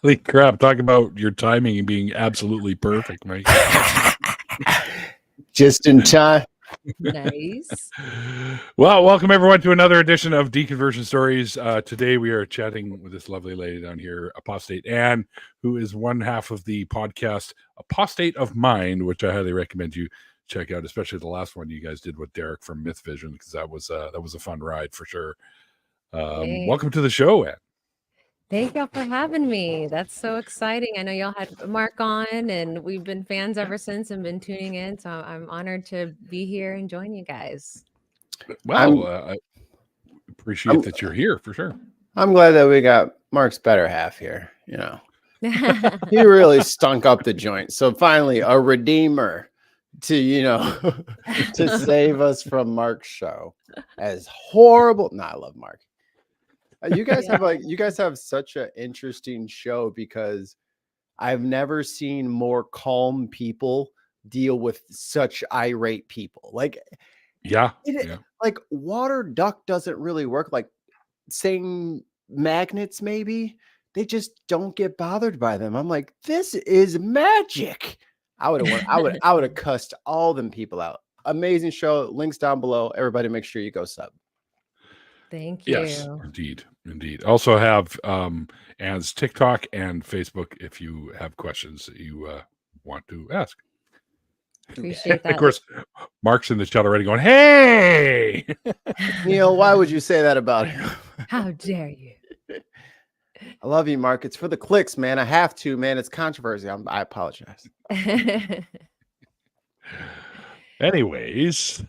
Holy crap. Talk about your timing being absolutely perfect, Mike. Just in time. Nice. Well, welcome everyone to another edition of Deconversion Stories. Today we are chatting with this lovely lady down here, Apostate Anne, who is one half of the podcast Apostate of Mind, which I highly recommend you check out, especially the last one you guys did with Derek from Myth Vision, because that was a fun ride for sure. Welcome to the show, Anne. Thank y'all for having me. That's so exciting. I know y'all had Mark on, and we've been fans ever since and been tuning in. So I'm honored to be here and join you guys. Well, I appreciate that you're here for sure. I'm glad that we got Mark's better half here. You know, he really stunk up the joint. So finally, a redeemer to to save us from Mark's show. As horrible. No, I love Mark. You guys have such an interesting show because I've never seen more calm people deal with such irate people. Like, like water duck doesn't really work. Like saying magnets, maybe they just don't get bothered by them. I'm like, this is magic. I would have cussed all them people out. Amazing show. Links down below. Everybody, make sure you go sub. Thank you. Yes, indeed. Also have Anne's TikTok and Facebook if you have questions that you want to ask. Appreciate that. Of course, Mark's in the chat already going, hey! Neil, why would you say that about him? How dare you? I love you, Mark. It's for the clicks, man. I have to, man. It's controversy. I apologize. Anyways,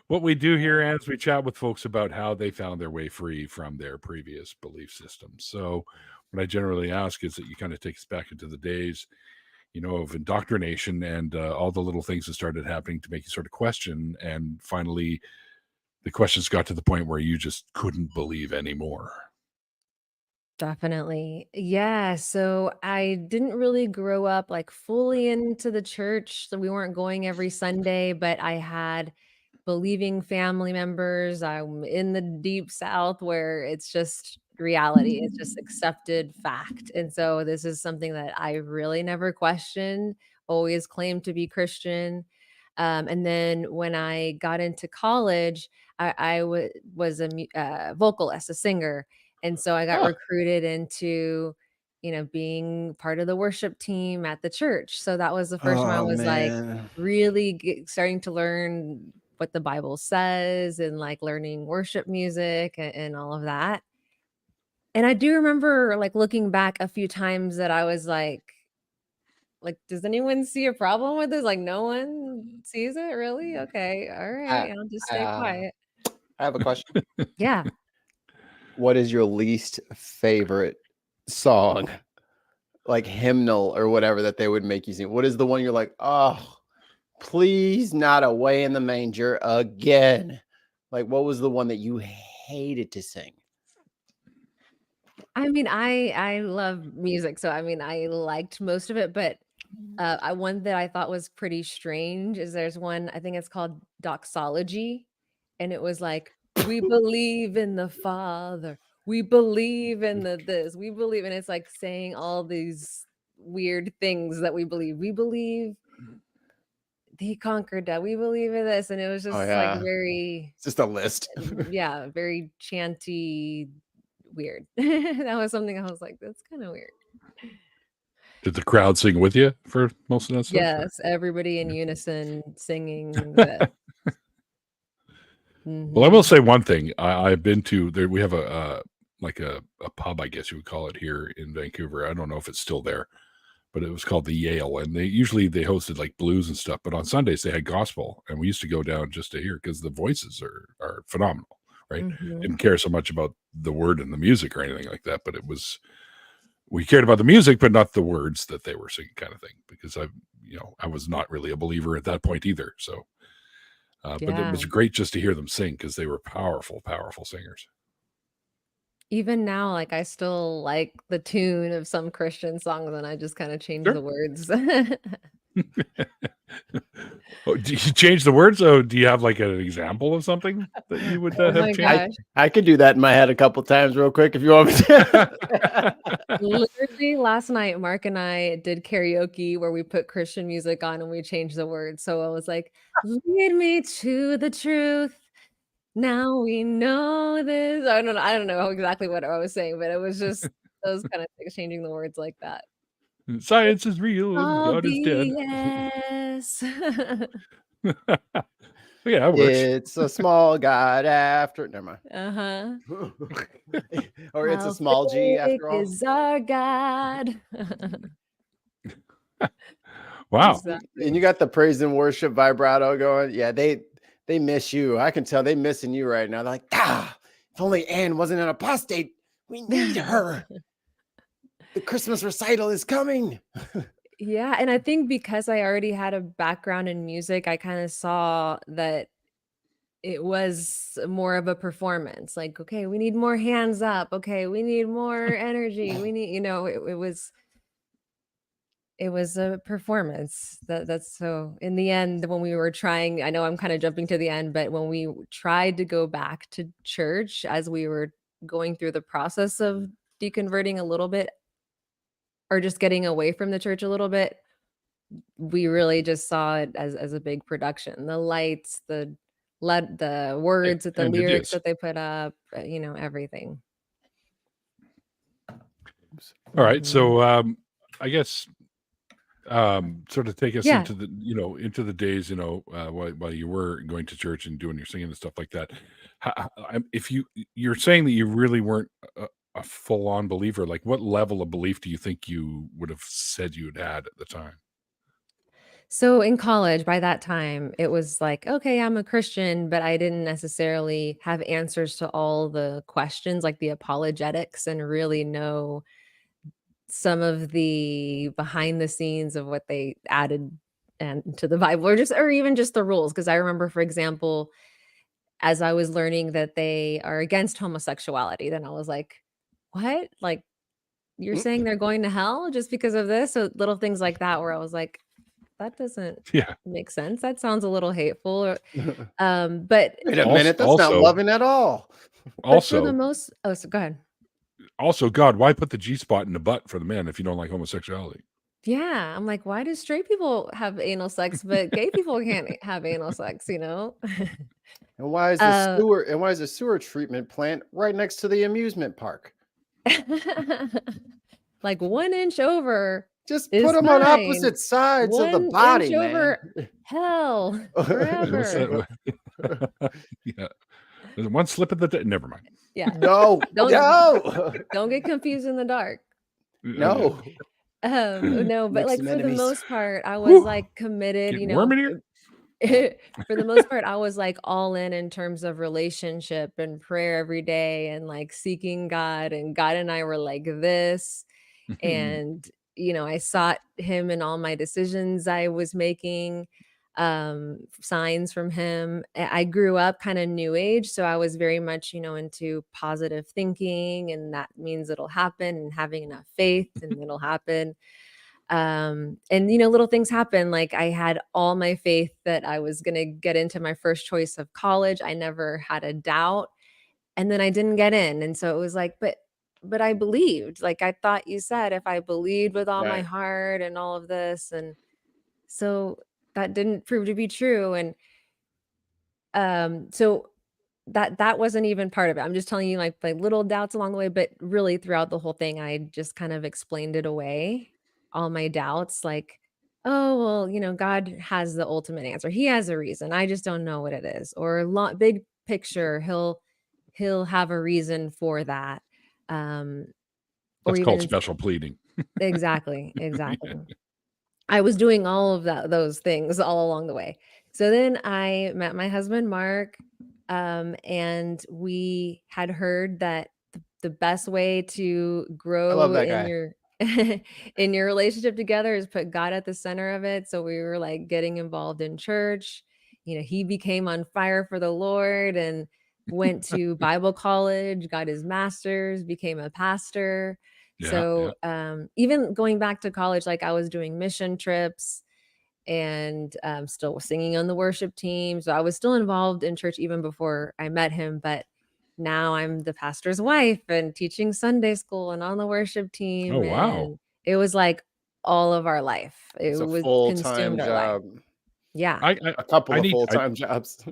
what we do here is we chat with folks about how they found their way free from their previous belief systems. So what I generally ask is that you kind of take us back into the days, of indoctrination and all the little things that started happening to make you sort of question. And finally, the questions got to the point where you just couldn't believe anymore. Definitely. Yeah. So I didn't really grow up like fully into the church. So we weren't going every Sunday, but I had believing family members. I'm in the deep South where it's just reality, it's just accepted fact. And so this is something that I really never questioned, always claimed to be Christian. And then when I got into college, I was a vocalist, a singer. And so I got recruited into, being part of the worship team at the church. So that was the first time I was like really starting to learn what the Bible says and like learning worship music and all of that. And I do remember like looking back a few times that I was like, does anyone see a problem with this? Like, no one sees it, really? Okay, all right, I'll just stay quiet. I have a question. Yeah. What is your least favorite song, like hymnal or whatever that they would make you sing? What is the one you're like, oh, please, not Away in the Manger again? Like, what was the one that you hated to sing? I mean, I love music, so I mean, I liked most of it, but one that I thought was pretty strange is there's one, I think it's called Doxology, and it was like, we believe in the Father, we believe in this, we believe, and it's like saying all these weird things that we believe. We believe he conquered death. We believe in this, and it was just like very. It's just a list. Yeah, very chanty, weird. That was something I was like, that's kind of weird. Did the crowd sing with you for most of that stuff? Yes, everybody in unison singing that. Well, I will say one thing. I've been to there. We have a pub, I guess you would call it, here in Vancouver. I don't know if it's still there, but it was called the Yale, and they hosted like blues and stuff. But on Sundays they had gospel, and we used to go down just to hear because the voices are phenomenal, right? Mm-hmm. Didn't care so much about the word and the music or anything like that, but we cared about the music, but not the words that they were singing, kind of thing. Because I was not really a believer at that point either. So, but it was great just to hear them sing because they were powerful, powerful singers. Even now, like I still like the tune of some Christian songs, and I just kind of change the words. Oh, do you change the words? So do you have like an example of something that you would Oh have my changed? gosh. I could do that in my head a couple times real quick if you want me to. Literally last night, Mark and I did karaoke where we put Christian music on and we changed the words. So I was like, lead me to the truth. Now we know this. I don't know exactly what I was saying, but it was just those kind of things, changing the words like that. Science is real and All God is dead. BS. Yeah, that works. It's a small God after. Never mind. Uh-huh. Or it's How a small G big after all. is our God. Wow. Exactly. And you got the praise and worship vibrato going. Yeah, they miss you. I can tell they missing you right now. They're like, if only Anne wasn't an apostate. We need her. The Christmas recital is coming. Yeah, and I think because I already had a background in music, I kind of saw that it was more of a performance. Like, okay, we need more hands up. Okay, we need more energy. We need, it was a performance. That's so in the end, when we were trying, I know I'm kind of jumping to the end, but when we tried to go back to church as we were going through the process of deconverting a little bit or just getting away from the church a little bit, we really just saw it as a big production. The lights, the words, the And it lyrics is. that they put up, everything. All right. Mhm. So I guess sort of take us Yeah. into the days, while you were going to church and doing your singing and stuff like that. If you're saying that you really weren't a full-on believer, like what level of belief do you think you would have said you had at the time? So in college, by that time, it was like, okay, I'm a Christian, but I didn't necessarily have answers to all the questions, like the apologetics, and really know some of the behind the scenes of what they added and to the Bible, or even just the rules. Because I remember, for example, as I was learning that they are against homosexuality, then I was like, what? Like, you're saying they're going to hell just because of this? So little things like that, where I was like, that doesn't Yeah. make sense. That sounds a little hateful. But Wait a minute, that's not loving at all. for the most, so go ahead. Also, God, why put the G spot in the butt for the men if you don't like homosexuality? Yeah, I'm like, why do straight people have anal sex, but gay people can't have anal sex? And why is the sewer? And why is the sewer treatment plant right next to the amusement park? Like 1 inch over. Just put them on opposite sides of the body, 1 inch man. over hell forever. Yeah. There's one slip of the never mind. Yeah. No. Don't get confused in the dark. No. No, but Make like some for the enemies. most part, I was like committed, Getting warm in here? for the most part, I was like all in terms of relationship and prayer every day and like seeking God, and God and I were like this. And I sought him in all my decisions I was making, signs from him. I grew up kind of new age, so I was very much into positive thinking, and that means it'll happen, and having enough faith and it'll happen. And little things happen. Like I had all my faith that I was going to get into my first choice of college. I never had a doubt, and then I didn't get in, and so it was like, but I believed. Like I thought you said, if I believed with all my heart and all of this, and so that didn't prove to be true. And so that wasn't even part of it. I'm just telling you like little doubts along the way, but really throughout the whole thing, I just kind of explained it away, all my doubts, like, oh, well, God has the ultimate answer. He has a reason. I just don't know what it is. Or big picture, he'll have a reason for that. That's called special pleading. Exactly. I was doing all of those things all along the way. So then I met my husband, Mark, and we had heard that the best way to grow in your in your relationship together is put God at the center of it. So we were like getting involved in church. He became on fire for the Lord and went to Bible college, got his master's, became a pastor. Yeah, So even going back to college, like I was doing mission trips, and still singing on the worship team. So I was still involved in church even before I met him, but now I'm the pastor's wife and teaching Sunday school and on the worship Oh, team. wow. And it was like all of our life. It It's a was full-time consumed our life. job. Yeah, I A couple I of need full-time jobs.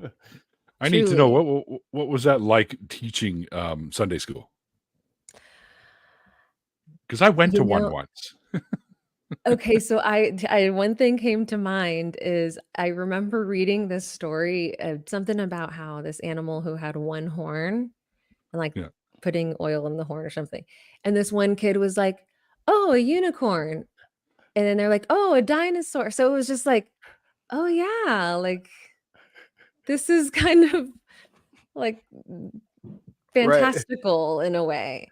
I need to know truly. what was that like teaching Sunday school? Because I went You to one know, once. okay, so I one thing came to mind is I remember reading this story of something about how this animal who had one horn and like Yeah. putting oil in the horn or something. And this one kid was like, "Oh, a unicorn." And then they're like, "Oh, a dinosaur." So it was just like, "Oh yeah, like this is kind of like Right. fantastical in a way."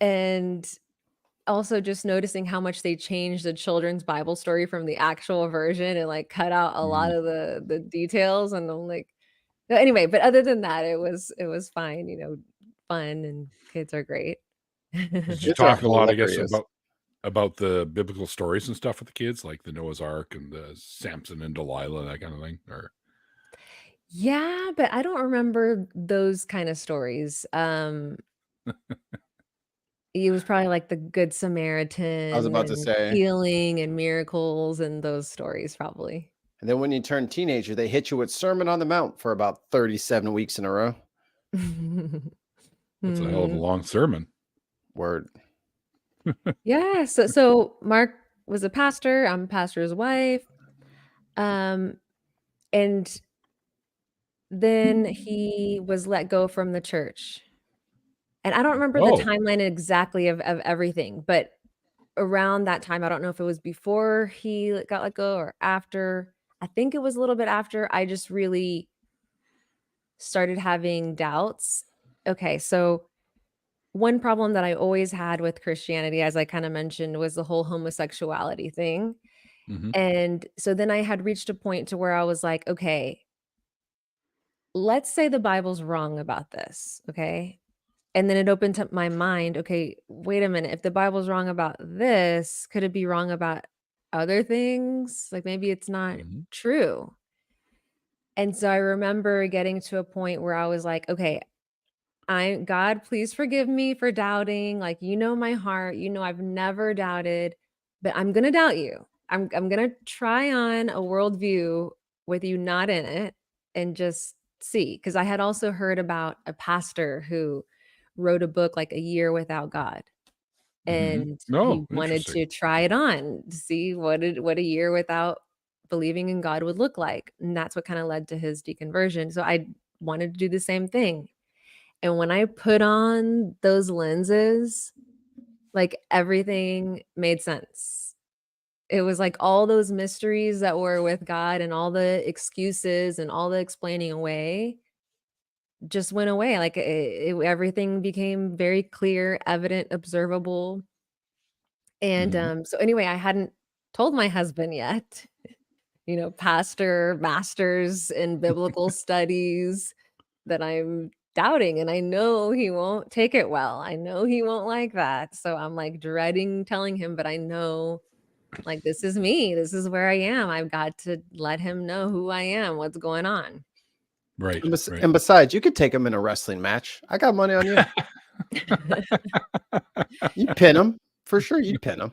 And also just noticing how much they changed the children's Bible story from the actual version and like cut out a lot Mhm. of the details. And I'm like, no, anyway, but other than that, it was fine, fun, and kids are great. Did you Kids are talk a lot, I guess, hilarious. about the biblical stories and stuff with the kids, like the Noah's Ark and the Samson and Delilah, that kind of thing? Or Yeah, but I don't remember those kind of stories. It was probably like the Good I was Samaritan about to and say. healing and miracles and those stories probably. And then when you turn teenager, they hit you with Sermon on the Mount for about 37 weeks in a row. that's a hell of a Mm, long sermon. Word. yeah, so Mark was a pastor, I'm a pastor's wife. Um, and then he was let go from the church. And I don't remember the Oh, timeline exactly of everything, but around that time, I don't know if it was before he got let go or after. I think it was a little bit after. I just really started having doubts. Okay, so one problem that I always had with Christianity, as I kind of mentioned, was the whole homosexuality thing. mhm. And so then I had reached a point to where I was like, okay, let's say the Bible's wrong about this. Okay. And then it opened up my mind. Okay, wait a minute. If the Bible's wrong about this, could it be wrong about other things? Like maybe it's not Mhm. true. And so I remember getting to a point where I was like, okay, God, please forgive me for doubting. Like, you know my heart. You know I've never doubted, but I'm gonna doubt you. I'm gonna try on a worldview with you not in it and just see. Because I had also heard about a pastor who wrote a book like A Year Without God. Mhm. And he Oh, wanted interesting. to try it on to see what a year without believing in God would look like. And that's what kind of led to his deconversion. So I wanted to do the same thing. And when I put on those lenses, like everything made sense. It was like all those mysteries that were with God and all the excuses and all the explaining away just went away. Like everything became very clear, evident, observable. And Mhm. so anyway, I hadn't told my husband yet, pastor, masters in biblical studies, that I'm doubting, and I know he won't take it well. I know he won't like that. So I'm like dreading telling him, but I know like this is me. This is where I am. I've got to let him know who I am, what's going on. Right, right. And besides, you could take him in a wrestling match. I got money on you. You pin him for sure. You'd pin him.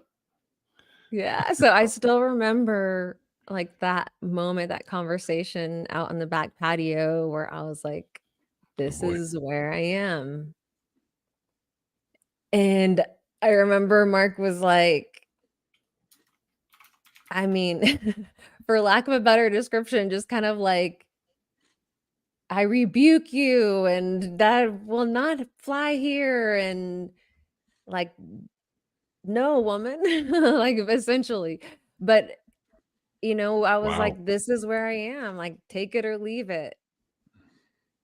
Yeah. So I still remember like that moment, that conversation out on the back patio where I was like, Oh, this boy. is where I am. And I remember Mark was like, I mean, for lack of a better description, just kind of like, I rebuke you, and that will not fly here. And like, no, woman, like essentially. But, I was Wow. like, this is where I am. Like, take it or leave it.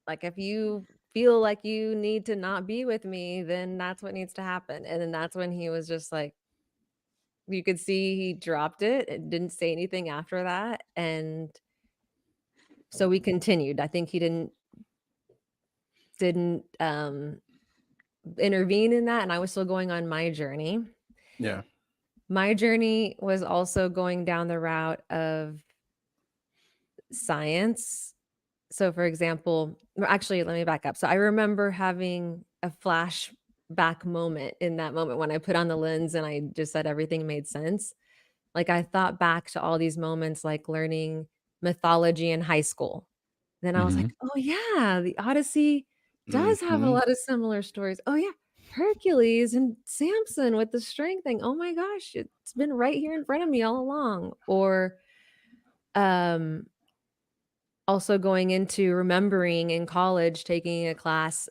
Like, if you feel like you need to not be with me, then that's what needs to happen. And then that's when he was just like, you could see he dropped it and didn't say anything after that. And so we continued. I think he didn't intervene in that, and I was still going on my journey. Yeah. My journey was also going down the route of science. So for example, actually, let me back up. So I remember having a flashback moment in that moment when I put on the lens and I just said everything made sense. Like I thought back to all these moments like learning mythology in high school. Then I was like, Mhm. "Oh yeah, the Odyssey does have a Mhm. lot of similar stories. Oh yeah, Hercules and Samson with the strength thing. Oh my gosh, it's been right here in front of me all along." Or um also going into remembering in college taking a class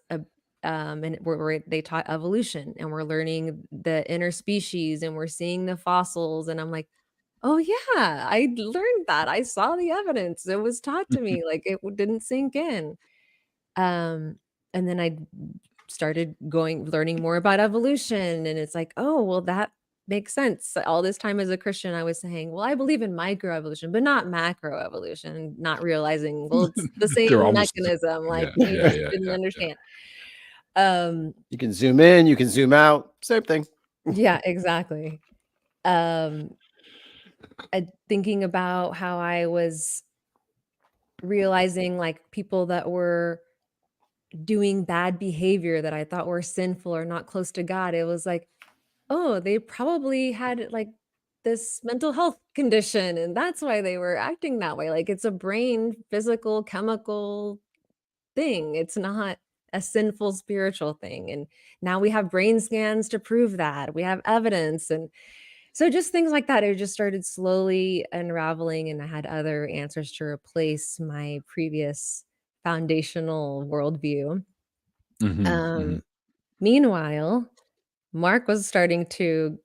and where they taught evolution and we're learning the interspecies and we're seeing the fossils and I'm like, oh yeah, I learned that. I saw the evidence. It was taught to me. Like didn't sink in. Um, and then I started learning more about evolution. And it's like, oh, well, that makes sense. All this time as a Christian, I was saying, well, I believe in microevolution, but not macroevolution, not realizing, well, it's the They're same almost mechanism. Like yeah, you yeah, just yeah, didn't yeah, yeah. understand. Um, You can zoom in, you can zoom out, same thing. yeah, exactly. Um, thinking about how I was realizing like people that were doing bad behavior that I thought were sinful or not close to God. It was like, oh, they probably had like this mental health condition and that's why they were acting that way. Like it's a brain, physical, chemical thing. It's not a sinful spiritual thing. And now we have brain scans to prove that. We have evidence. And so just things like that. It just started slowly unraveling, and I had other answers to replace my previous foundational worldview. Mhm, mhm, Um, Meanwhile, Mark was starting to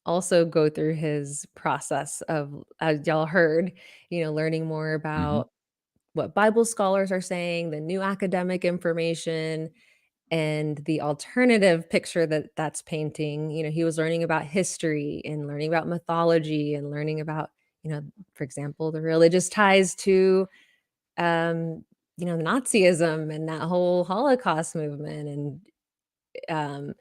also go through his process of, as y'all heard, learning more mhm. about what Bible scholars are saying, the new academic information, and the alternative picture that that's painting. He was learning about history and learning about mythology and learning about, for example, the religious ties to, um, Nazism and that whole Holocaust movement and um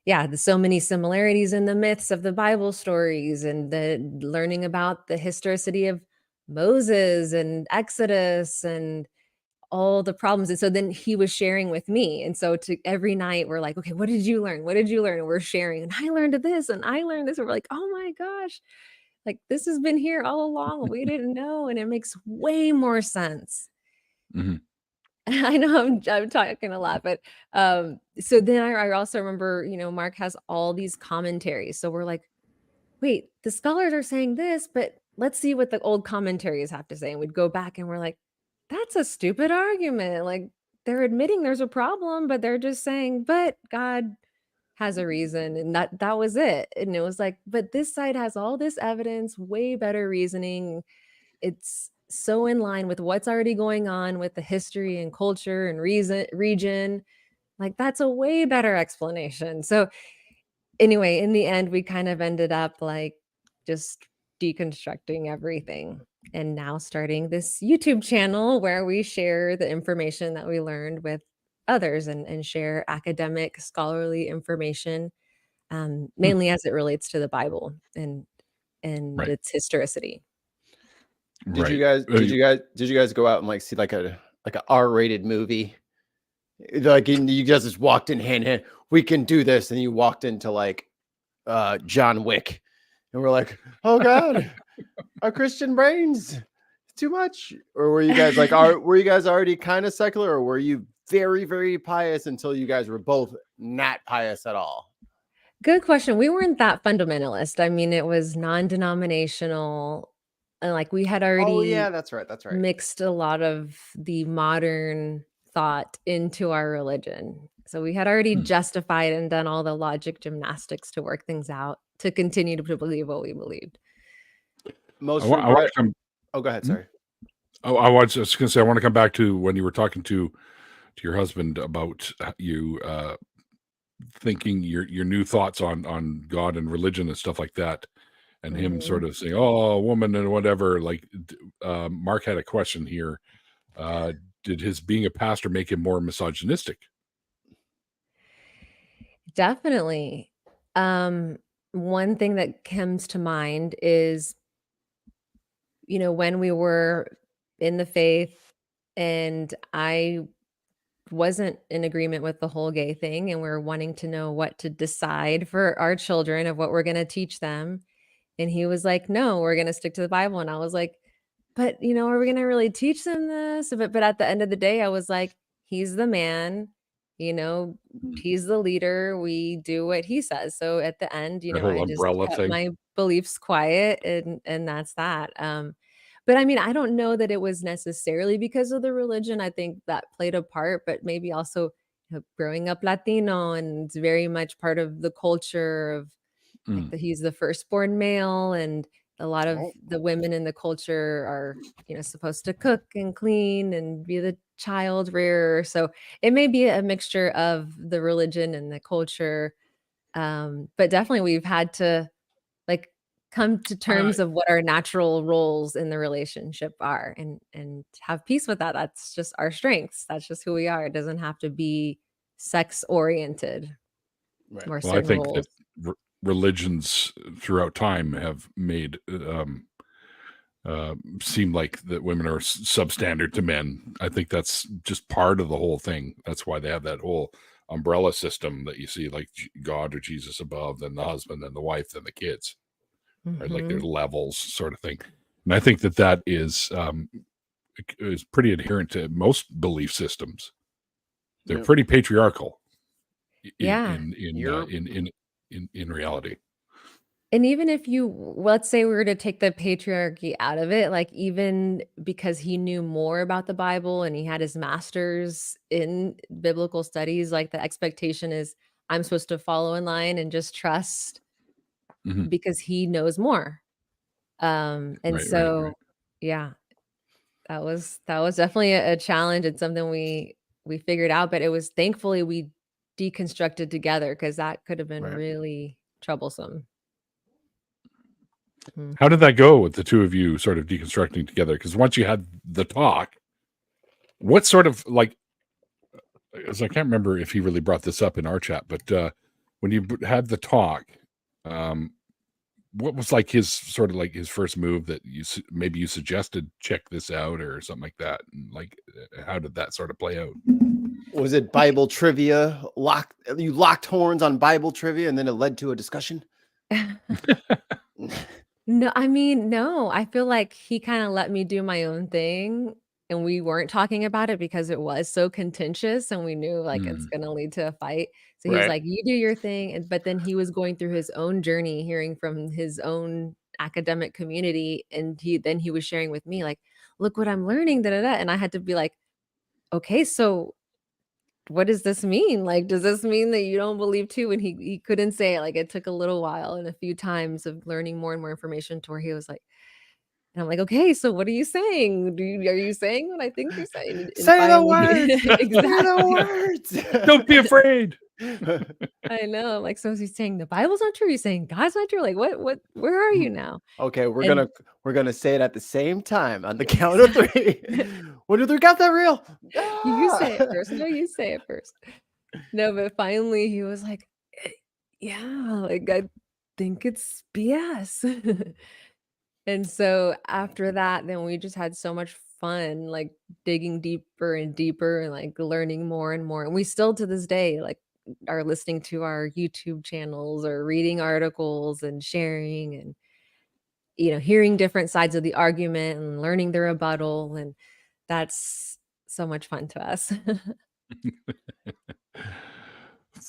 yeah, there's so many similarities in the myths of the Bible stories and the learning about the historicity of Moses and Exodus and all the problems. And so then he was sharing with me. And so to every night we're like, okay, what did you learn? What did you learn? And we're sharing. And I learned this and I learned this. And we're like, oh my gosh, like this has been here all along. We didn't know. And it makes way more sense. Mhm. I know I'm talking a lot, but so then I also remember, Mark has all these commentaries. So we're like, wait, the scholars are saying this, but let's see what the old commentaries have to say. And we'd go back and we're like, that's a stupid argument. Like they're admitting there's a problem, but they're just saying, but God has a reason. And that was it. And it was like, but this side has all this evidence, way better reasoning. It's so in line with what's already going on with the history and culture and region. Like that's a way better explanation. So anyway, in the end, we kind of ended up like just deconstructing everything and now starting this YouTube channel where we share the information that we learned with others and share academic scholarly information, Hmm. mainly as it relates to the Bible and Right, its historicity. Did you right. guys did you guys go out and like see like a R-rated movie? Like you guys just walked in hand in hand. We can do this, and you walked into like John Wick, and we're like, oh god, our Christian brains too much. Or were you guys like were you guys already kind of secular, or were you very very pious until you guys were both not pious at all? Good question. We weren't that fundamentalist. I mean, it was non-denominational. And like we had Oh yeah, already that's right, that's right. mixed a lot of the modern thought into our religion. So we had already Hmm. justified and done all the logic gymnastics to work things out to continue to believe what we believed. Most I want regret. to come. Oh, go ahead. Hmm? Sorry. Oh, I was just going to say I want to come back to when you were talking to your husband about you thinking your new thoughts on God and religion and stuff like that, and him Mhm. sort of saying, "Oh, a woman and whatever." Like Mark had a question here. Uh, did his being a pastor make him more misogynistic? Definitely. Um, One thing that comes to mind is, when we were in the faith, and I wasn't in agreement with the whole gay thing, and we're wanting to know what to decide for our children of what we're going to teach them. And he was like, no, we're going to stick to the Bible. And I was like, but are we going to really teach them this? But at the end of the day, I was like, he's the man, he's the leader. We do what he says. So at the end, That whole I just umbrella kept thing. my beliefs quiet, and that's that. But I mean, I don't know that it was necessarily because of the religion. I think that played a part, but maybe also growing up Latino, and it's very much part of the culture of like that he's the firstborn male, and a lot of the women in the culture are, supposed to cook and clean and be the child rearer. So it may be a mixture of the religion and the culture. But definitely we've had to like come to terms of what our natural roles in the relationship are, and have peace with that. That's just our strengths. That's just who we are. It doesn't have to be sex oriented Right. or Well, I certain think roles. that religions throughout time have made seem like that women are substandard to men. I think that's just part of the whole thing. That's why they have that whole umbrella system that you see, like God or Jesus above, then the husband, then the wife, then the kids. Right? Like there's levels, sort of thing. And I think that is pretty adherent to most belief systems. They're pretty patriarchal. Yeah. In reality. And even if let's say we were to take the patriarchy out of it, like even because he knew more about the Bible and he had his master's in biblical studies, like the expectation is I'm supposed to follow in line and just trust because he knows more. And right. Yeah, that was definitely a challenge, and something we figured out, but it was thankfully we deconstructed together, because that could have been really troublesome. How did that go with the two of you sort of deconstructing together? Because once you had the talk, what sort of like, as I can't remember if he really brought this up in our chat, but when you had the talk, what was like his sort of like his first move that maybe you suggested check this out or something like that? And like, how did that sort of play out? Was it Bible trivia? You locked horns on Bible trivia, and then it led to a discussion? No, I mean, no, I feel like he kind of let me do my own thing, and we weren't talking about it because it was so contentious, and we knew like it's going to lead to a fight. So he was like, you do your thing. But then he was going through his own journey, hearing from his own academic community. And then he was sharing with me like, look what I'm learning, da, da, da. And I had to be like, okay, so what does this mean? Like, does this mean that you don't believe too? And he couldn't say it. Like, it took a little while and a few times of learning more and more information to where he was like, and I'm like, okay, so what are you saying? Are you saying what I think you're saying? And Say the finally, words. exactly. Say the words. Don't be afraid. I know. Like, so is he saying the Bible's not true? He's saying God's not true? Like, where are you now? Okay, we're gonna say it at the same time on the count of 3. 1, 2, 3, got that real? You say it first. No, you say it first. No, but finally he was like, yeah, like I think it's BS. And so after that, then we just had so much fun, like digging deeper and deeper and like learning more and more. And we still to this day, like are listening to our YouTube channels or reading articles and sharing and, hearing different sides of the argument and learning the rebuttal. And that's so much fun to us.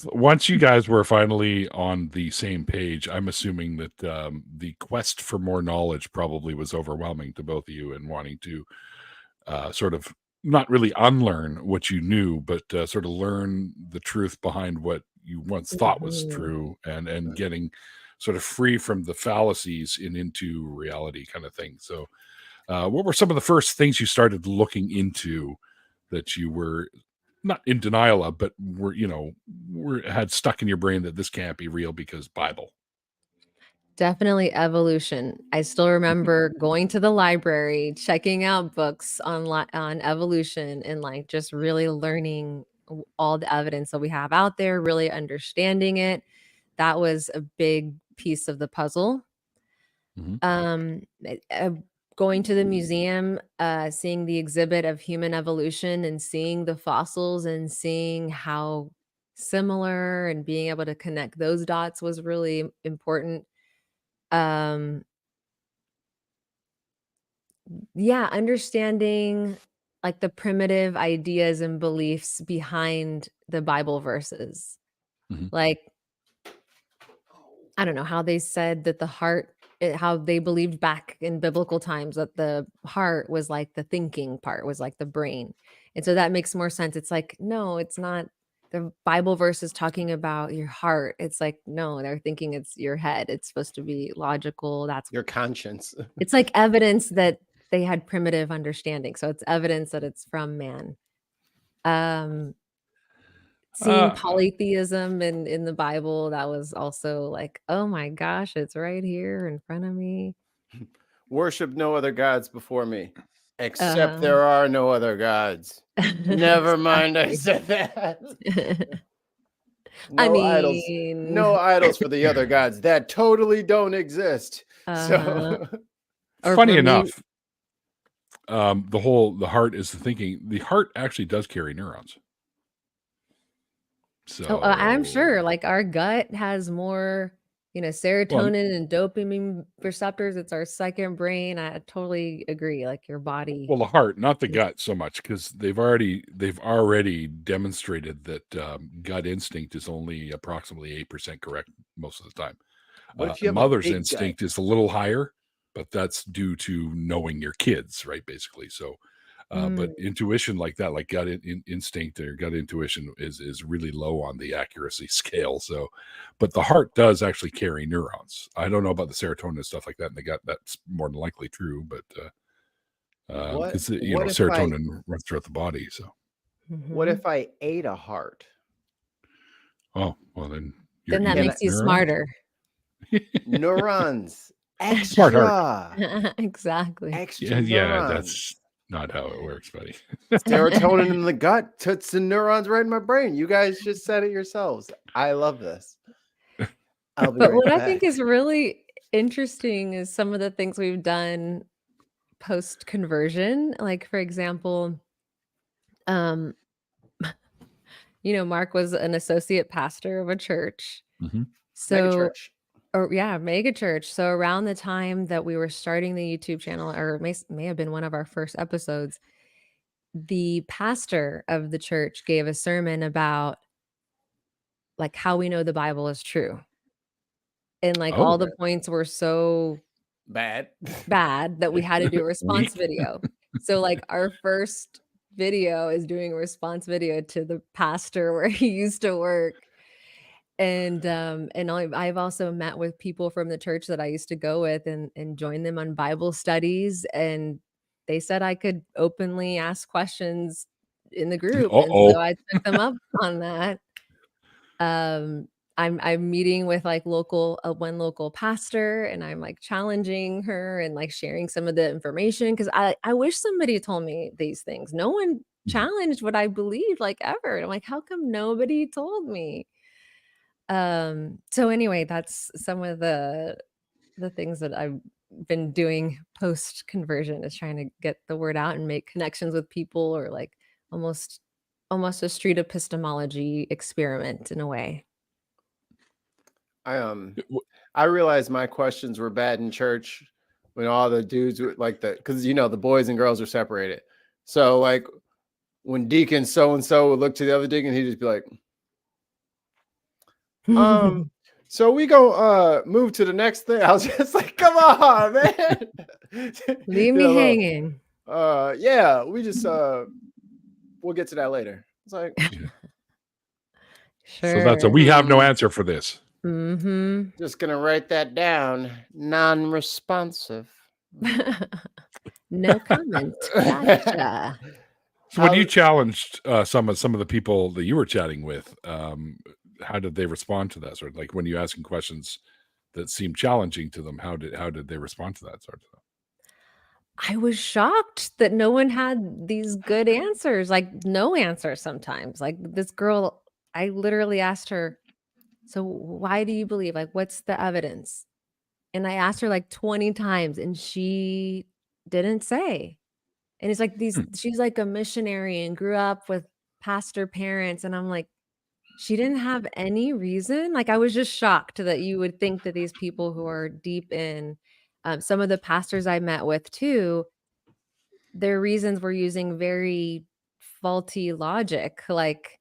Once you guys were finally on the same page, I'm assuming that the quest for more knowledge probably was overwhelming to both of you, and wanting to sort of not really unlearn what you knew, but sort of learn the truth behind what you once thought was true, and getting sort of free from the fallacies and into reality kind of thing. So what were some of the first things you started looking into that you were not in denial of, but had stuck in your brain that this can't be real because Bible? Definitely evolution. I still remember going to the library, checking out books on evolution, and like just really learning all the evidence that we have out there, really understanding it. That was a big piece of the puzzle. going to the museum, seeing the exhibit of human evolution and seeing the fossils and seeing how similar and being able to connect those dots was really important. Yeah, understanding like the primitive ideas and beliefs behind the Bible verses. Mhm. Like, I don't know how they said that the heart, how they believed back in biblical times that the heart was like the thinking part, was like the brain. And so that makes more sense. It's like, no, it's not. The Bible verse is talking about your heart. It's like, no, they're thinking it's your head. It's supposed to be logical. That's Your conscience. It's like evidence that they had primitive understanding. So it's evidence that it's from man. Seeing Uh, polytheism in the Bible, that was also like, oh my gosh, it's right here in front of me. Worship no other gods before me, except Uh-huh. there are no other gods. Never mind, I Exactly. said that. I No idols. No mean, idols for the other gods that totally don't exist. uh-huh. So Or funny for me, enough, the heart is the thinking. The heart actually does carry neurons. I'm sure So, like our gut has more, well, serotonin and dopamine receptors. It's our second brain. I totally agree. Like your body. the heart, not the gut so much, because they've already demonstrated that gut instinct is only approximately 8% correct most of the time. what if you have a Mother's big gut? instinct is a little higher, but that's due to knowing your kids, right? Basically, so. But intuition like that, like gut instinct or gut intuition, is really low on the accuracy scale. So, but the heart does actually carry neurons. I don't know about the serotonin and stuff like that in the gut. That's more than likely true, but What because what if I serotonin runs throughout the body. So, what Mhm. if I ate a heart? oh well, then you're Then that eating Can I, makes you neurons. smarter. neurons? Smart heart. Exactly. Extra Yeah, neurons. that's not how it works, buddy. Serotonin in the gut puts the neurons right in my brain. You guys just said it yourselves. I love this. I'll be But right what I think back. is really interesting is some of the things we've done post conversion. Like, for example, um, Mark was an associate pastor of a church. Mhm. Mega So, church. or yeah, mega church. So around the time that we were starting the YouTube channel, or it may have been one of our first episodes, the pastor of the church gave a sermon about like how we know the Bible is true. And like all Oh, the points were so Bad. bad that we had to do a response weak. video. So like our first video is doing a response video to the pastor where he used to work. And I've also met with people from the church that I used to go with and join them on Bible studies, and they said I could openly ask questions in the group, and so Uh-oh. I took them up on that. Um, I'm meeting with like one local pastor, and I'm like challenging her and like sharing some of the information because I wish somebody told me these things. No one challenged what I believed like ever. And I'm like, how come nobody told me? So anyway, that's some of the things that I've been doing post conversion, is trying to get the word out and make connections with people, or like almost a street epistemology experiment in a way. I realized my questions were bad in church when all the dudes were like because the boys and girls are separated. So like when Deacon so and so would look to the other deacon, he'd just be like, so we go move to the next thing. I was just like, come on, man. Leave me hanging. Yeah, we just we'll get to that later. It's like, So that's we have no answer for this. Just gonna write that down. Non-responsive. No comment. Gotcha. So when you challenged some of the people that you were chatting with, how did they respond to that? Sort of like when you asking questions that seemed challenging to them, how did they respond to that sort of stuff? I was shocked that no one had these good answers, like no answers sometimes. Like this girl, I literally asked her, so why do you believe? Like, what's the evidence? And I asked her like 20 times, and she didn't say. And it's like she's like a missionary and grew up with pastor parents. And I'm like, she didn't have any reason. Like, I was just shocked that you would think that these people who are deep in some of the pastors I met with too, their reasons were using very faulty logic, like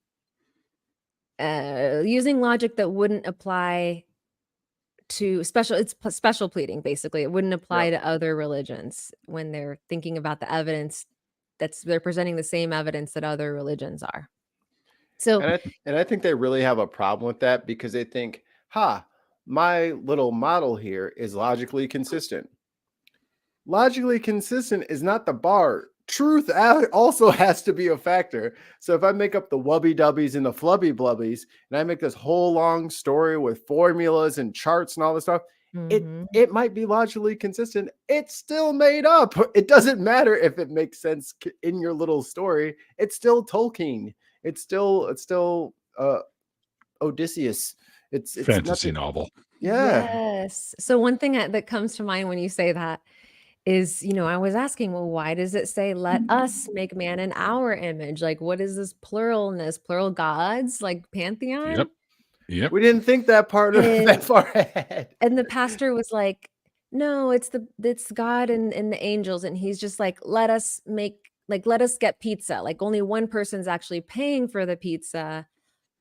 using logic that wouldn't apply to special pleading. Basically, it wouldn't apply to other religions when they're thinking about the evidence they're presenting the same evidence that other religions are. So, and I think they really have a problem with that because they think, my little model here is logically consistent. Logically consistent is not the bar. Truth also has to be a factor. So if I make up the wubby dubbies and the flubby blubbies, and I make this whole long story with formulas and charts and all this stuff, it might be logically consistent. It's still made up. It doesn't matter if it makes sense in your little story. It's still Tolkien. It's still Odysseus. It's fantasy novel. Yeah. Yes. So one thing that comes to mind when you say that is, I was asking, well, why does it say, let us make man in our image? Like, what is this pluralness, plural gods, like pantheon? Yep. We didn't think that part of that far ahead. And the pastor was like, no, it's God and the angels. And he's just like, let us get pizza. Like, only one person's actually paying for the pizza.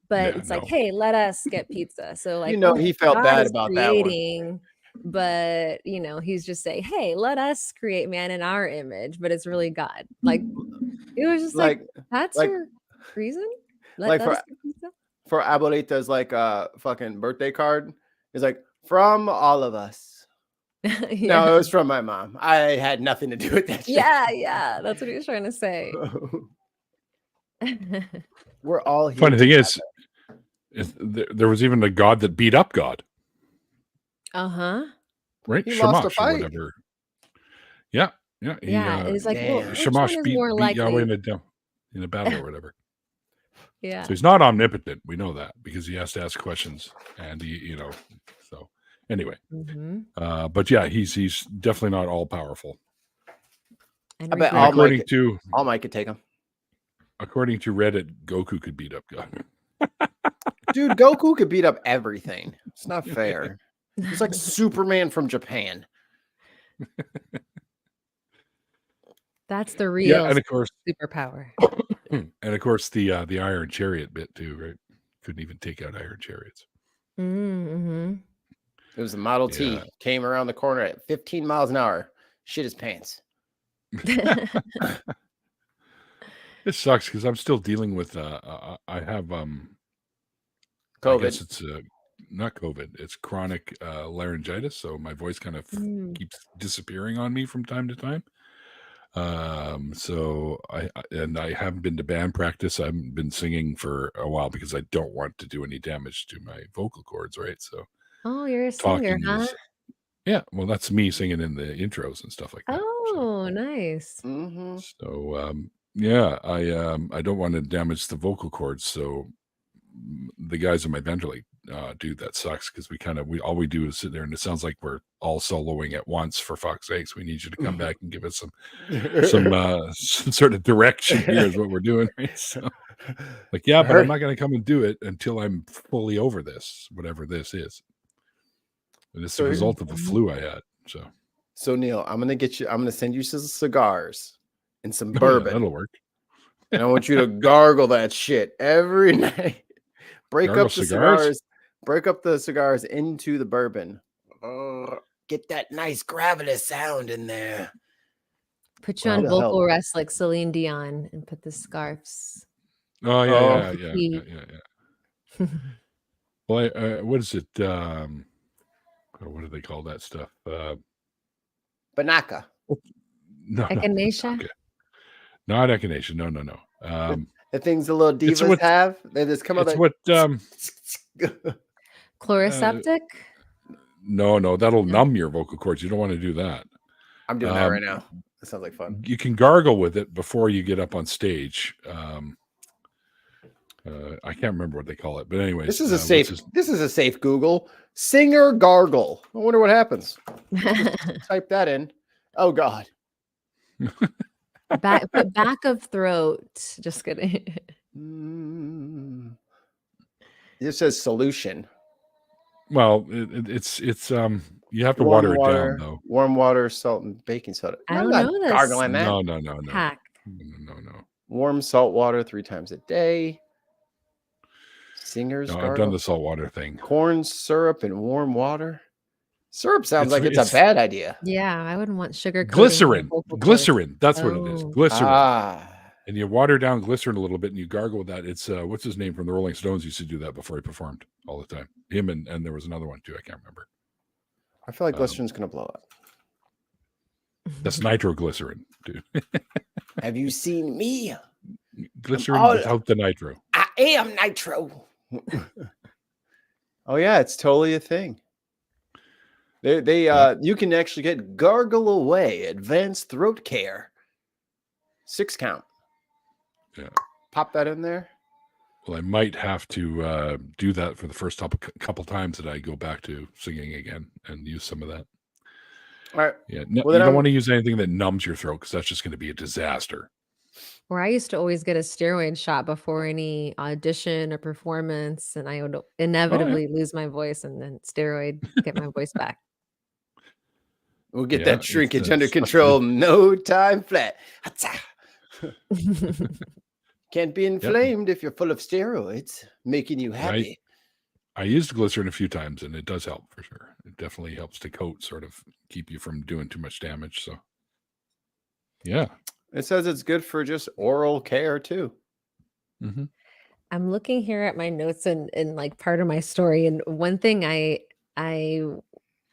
But it's like, hey, let us get pizza. So like, he felt bad about that one. But he's just saying, hey, let us create man in our image. But it's really God. Like, it was just like that's your reason. Let us get pizza? For Abuelita's like a fucking birthday card. It's like, from all of us. No, it was from my mom. I had nothing to do with that shit. Yeah. That's what he was trying to say. We're all here. Funny thing is there was even a god that beat up God. Right? He Shamash lost a fight. or whatever. Yeah. It's like, well, Shamash beat Yahweh in a battle or whatever. Yeah. So he's not omnipotent. We know that because he has to ask questions, and so anyway. But yeah, he's definitely not all powerful. And I bet regret. All Might could take him. According to Reddit, Goku could beat up God. Dude, Goku could beat up everything. It's not fair. He's like Superman from Japan. That's the real and of course superpower. And of course the Iron Chariot bit too, right? Couldn't even take out Iron Chariots. It was a Model T. Came around the corner at 15 miles an hour. Shit his pants. It sucks because I'm still dealing with I have COVID. I guess it's not COVID, it's chronic laryngitis, so my voice kind of keeps disappearing on me from time to time. So I haven't been to band practice. I haven't been singing for a while because I don't want to do any damage to my vocal cords, right? So you're a singer, huh? Yeah, well, that's me singing in the intros and stuff like that. Nice. So yeah, I don't want to damage the vocal cords, so the guys in my band are like, dude, that sucks because all we do is sit there and it sounds like we're all soloing at once. For fuck's sakes, we need you to come back and give us some sort of direction. Here's what we're doing, right? So like, but I'm not going to come and do it until I'm fully over this, whatever this is. And it's the result of the flu I had. So Neil, I'm gonna send you some cigars and some bourbon. That'll work. And I want you to gargle that shit every night. Break up the cigars. Break up the cigars into the bourbon. Get that nice gravelly sound in there. Put you on vocal rest like Celine Dion and put the scarves. Oh yeah. Well, what is it? What do they call that stuff? Banaka. No, echinacea. Okay. Not echinacea. No. The things the little divas have. They just come up. It's what chloroseptic. No, that'll numb your vocal cords. You don't want to do that. I'm doing that right now. That sounds like fun. You can gargle with it before you get up on stage. I can't remember what they call it, but anyways, this is a safe Google singer gargle. I wonder what happens. Type that in. Oh God. But back of throat. Just kidding. This says solution. Well, it's you have to water it down though. Warm water, salt, and baking soda. I I'm don't not know this. gargling that. No. Hack. No. Warm salt water 3 times a day. Singer's No, I've gargle. done the salt water thing. Corn syrup and warm water. Syrup sounds like it's a bad idea. Yeah, I wouldn't want sugar. Glycerin. That's what it is. Oh. Glycerin. And you water down glycerin a little bit and you gargle with that. It's what's his name from the Rolling Stones used to do that before he performed all the time. Him and there was another one too. I can't remember. I feel like glycerin's gonna blow up. That's nitroglycerin, dude. Have you seen me? Glycerin without the nitro. I am nitro. Oh yeah, it's totally a thing. You can actually get Gargle Away Advanced Throat Care. 6 count. Yeah. Pop that in there. Well, I might have to do that for the first couple times that I go back to singing again and use some of that. All right. Yeah. No, you don't want to use anything that numbs your throat because that's just going to be a disaster. Or I used to always get a steroid shot before any audition or performance, and I would inevitably lose my voice, and then steroid get my voice back. We'll get that shrinkage under control. No time flat. Can't be inflamed if you're full of steroids, making you happy. I used glycerin a few times, and it does help for sure. It definitely helps to coat, sort of keep you from doing too much damage. So, yeah. It says it's good for just oral care too. Mm-hmm. I'm looking here at my notes and like part of my story, and one thing I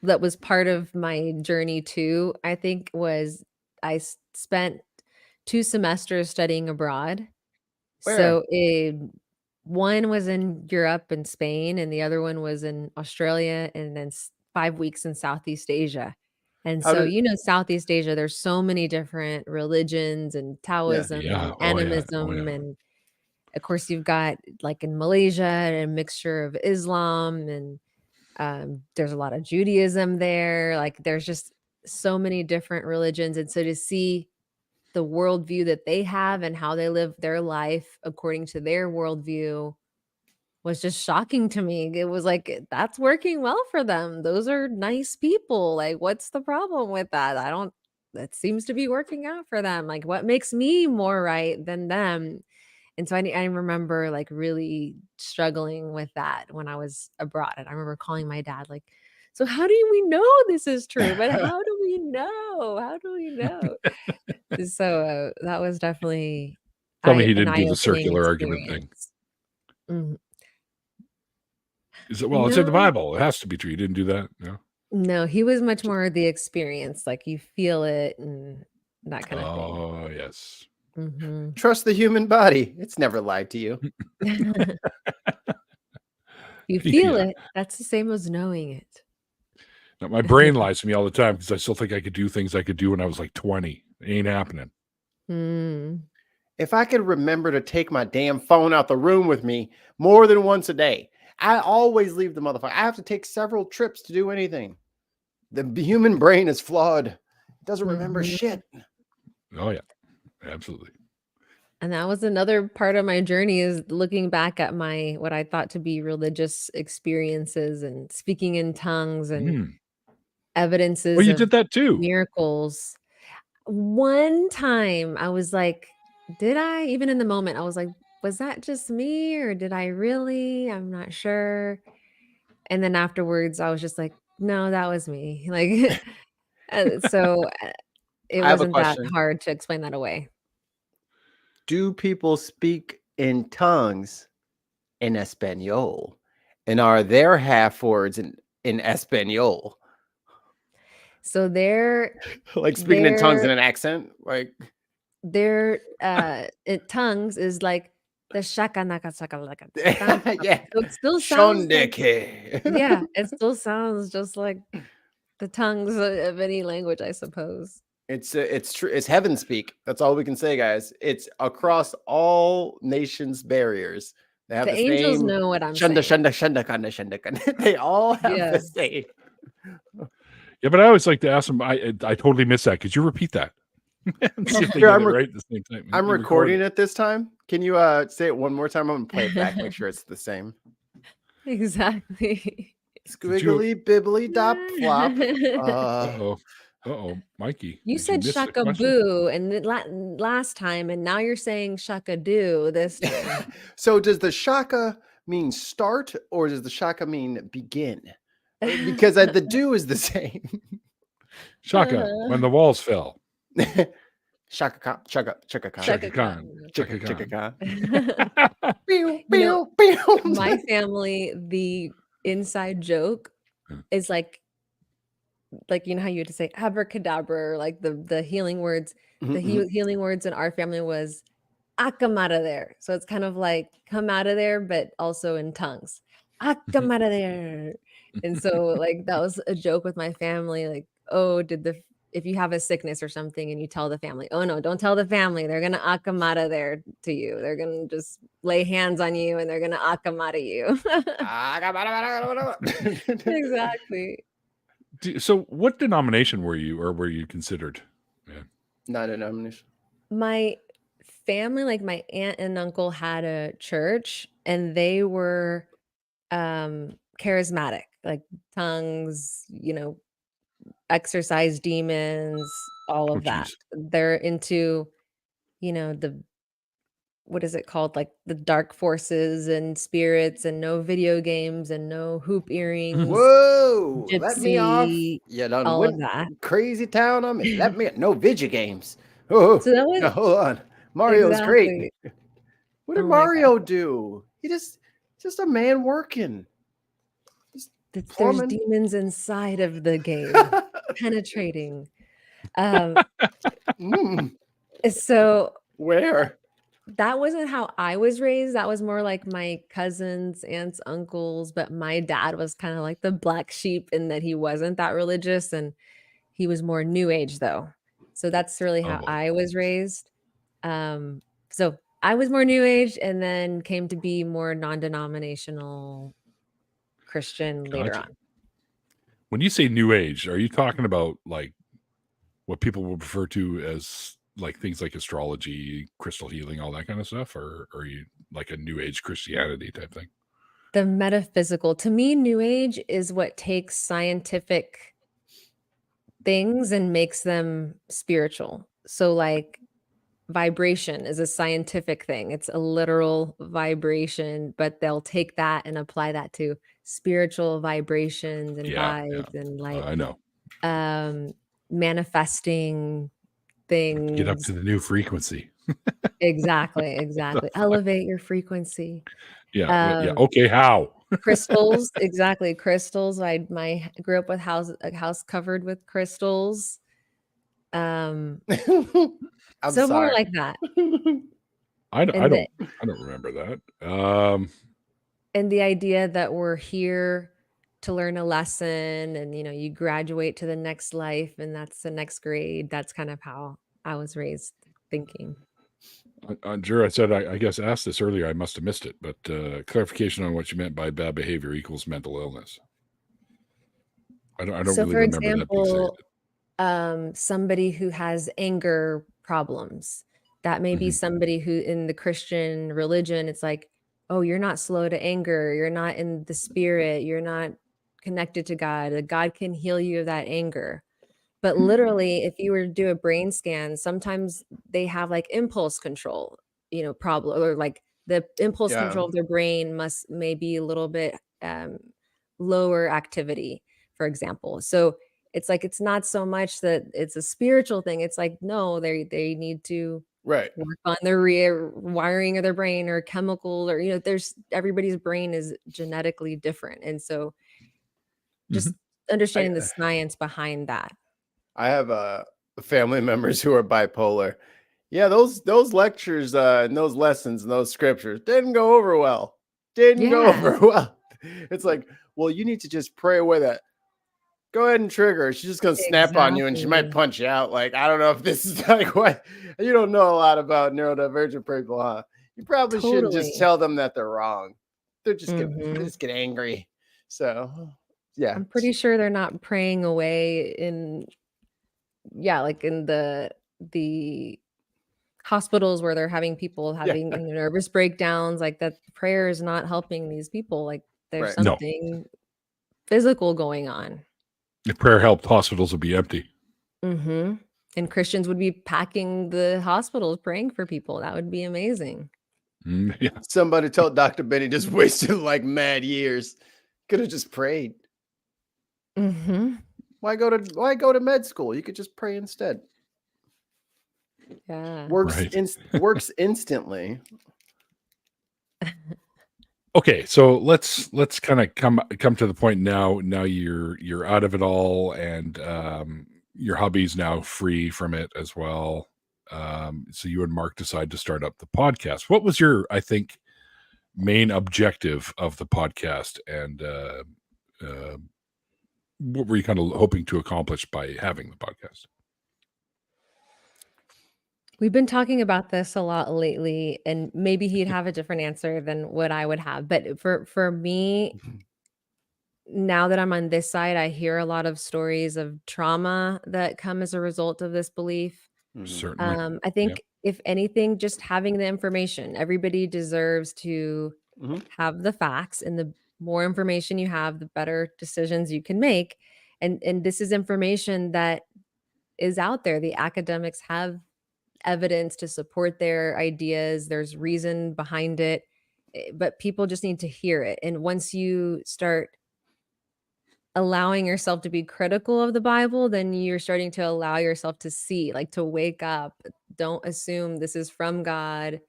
that was part of my journey too, I think, was I spent 2 semesters studying abroad. Where? So one was in Europe and Spain, and the other one was in Australia, and then 5 weeks in Southeast Asia. And so, Southeast Asia, there's so many different religions and Taoism and animism. And of course, you've got, like in Malaysia, a mixture of Islam, and there's a lot of Judaism there. Like there's just so many different religions. And so to see the worldview that they have and how they live their life according to their worldview was just shocking to me. It was like, that's working well for them. Those are nice people. Like, what's the problem with that? That seems to be working out for them. Like, what makes me more right than them? And so I remember like really struggling with that when I was abroad. And I remember calling my dad, like, so how do we know this is true? But how do we know? How do we know? So that was definitely. Tell me he didn't do the circular argument thing. Mm-hmm. Is it, well, it's in the Bible. It has to be true. You didn't do that? No. No, he was much more the experience. Like you feel it and that kind of thing. Oh, yes. Mm-hmm. Trust the human body. It's never lied to you. You feel it. That's the same as knowing it. Now, my brain lies to me all the time because I still think I could do things I could do when I was like 20. It ain't happening. If I could remember to take my damn phone out the room with me more than once a day, I always leave the motherfucker. I have to take several trips to do anything. The human brain is flawed. It doesn't remember shit. Oh, yeah. Absolutely. And that was another part of my journey, is looking back at my, what I thought to be religious experiences and speaking in tongues and evidences. Well, you did that too. Miracles. One time I was like, did I? Even in the moment, I was like, was that just me or did I really? I'm not sure. And then afterwards, I was just like, no, that was me. Like, so it wasn't that hard to explain that away. Do people speak in tongues in Espanol? And are there half words in Espanol? So they're like speaking in tongues in an accent, like their tongues is like the shaka naka shaka laka. Yeah, so it still sounds like, yeah, it still sounds just like the tongues of any language, I suppose. It's true. It's heaven speak. That's all we can say, guys. It's across all nations barriers. They have the angels same, know what I'm saying. They all have the same. Yeah, but I always like to ask them. I totally miss that. Could you repeat that? and see if they Here, get I'm it rec- right at the same time. I'm You record recording it. it this time. Can you say it one more time? I'm gonna play it back, make sure it's the same. Exactly. Squiggly bibbly dop flop. Mikey. You Did you said miss the Shaka question? Boo and last time, and now you're saying Shaka Do this time. So does the shaka mean start or does the shaka mean begin? Because the do is the same. Shaka, when the walls fell. Shaka Khan, Shaka Khan. Shaka Khan. Chaka Shaka Khan. Khan. Pew, You know, pew, pew. My family, the inside joke is like you know how you had to say abracadabra, or like the healing words. The healing words in our family was "I come out of there," so it's kind of like "come out of there," but also in tongues. "I come out of there," and so like that was a joke with my family. Like, oh, if you have a sickness or something and you tell the family, oh no, don't tell the family. They're gonna akamata there to you. They're gonna just lay hands on you and they're gonna akamata you. Exactly. So what denomination were you considered? Yeah. Not a denomination. My family, like my aunt and uncle, had a church and they were charismatic, like tongues, exorcise demons, all of that. Geez. They're into, what is it called? Like the dark forces and spirits, and no video games and no hoop earrings. Whoa, let me off. Gypsy, You done all went of that. crazy town on me. Let me no video games. Oh, So that was no, hold on. Mario's great. exactly. What did Oh my Mario do? He just a man working. There's Plumbing. demons inside of the game, penetrating. So Where? that wasn't how I was raised. That was more like my cousins, aunts, uncles. But my dad was kind of like the black sheep in that he wasn't that religious, and he was more new age though. So that's really how I was raised. So I was more new age and then came to be more non-denominational Christian later on. When you say new age, are you talking about like what people will refer to as like things like astrology, crystal healing, all that kind of stuff? Or are you like a new age Christianity type thing? The metaphysical, to me, new age is what takes scientific things and makes them spiritual. So like vibration is a scientific thing. It's a literal vibration, but they'll take that and apply that to spiritual vibrations and vibes and like I know. Manifesting things. Get up to the new frequency. Exactly. Elevate your frequency. Yeah. Okay. How? Crystals. Exactly. Crystals. I grew up with a house covered with crystals. I'm so sorry. more like that. I don't remember that. And the idea that we're here to learn a lesson, and you graduate to the next life, and that's the next grade. That's kind of how I was raised thinking. Drew, I said I guess asked this earlier. I must have missed it, but clarification on what you meant by bad behavior equals mental illness. I don't So really for remember example, that being stated. Somebody who has anger problems, that may be somebody who in the Christian religion, it's like, oh, you're not slow to anger. You're not in the spirit. You're not connected to God. God can heal you of that anger. But literally, if you were to do a brain scan, sometimes they have like impulse control, problem, or like the impulse control of their brain may be a little bit lower activity, for example. So it's like, it's not so much that it's a spiritual thing. It's like, no, they need to work on the wiring of their brain or chemical, or, there's everybody's brain is genetically different. And so just understanding the science behind that. I have family members who are bipolar. Yeah, those lectures and those lessons and those scriptures didn't go over well. It's like, well, you need to just pray away that. Go ahead and trigger her. She's just going to snap on you and she might punch you out. Like, I don't know if this is like what you don't know a lot about neurodivergent people, huh? You probably shouldn't just tell them that they're wrong. They're just they just get angry. So, yeah. I'm pretty sure they're not praying away in the the hospitals where they're having people having nervous breakdowns, like that prayer is not helping these people. Like there's Right. No. something physical going on. If prayer helped, hospitals would be empty. Mm-hmm. And Christians would be packing the hospitals praying for people. That would be amazing. Yeah. Somebody told Dr. Benny just wasted like mad years. Could have just prayed. Mm-hmm. Why go to med school? You could just pray instead. Yeah. Works Right. works instantly. Okay, so let's kind of come to the point now. Now you're out of it all, and your hubby's now free from it as well. So you and Mark decide to start up the podcast. What was your, I think, main objective of the podcast, and what were you kind of hoping to accomplish by having the podcast? We've been talking about this a lot lately, and maybe he'd have a different answer than what I would have. But for me, now that I'm on this side, I hear a lot of stories of trauma that come as a result of this belief. Certainly. I think if anything, just having the information, everybody deserves to have the facts, and the more information you have, the better decisions you can make. And this is information that is out there. The academics have evidence to support their ideas. There's reason behind it, but people just need to hear it. And once you start allowing yourself to be critical of the Bible, then you're starting to allow yourself to see, like to wake up. Don't assume this is from God.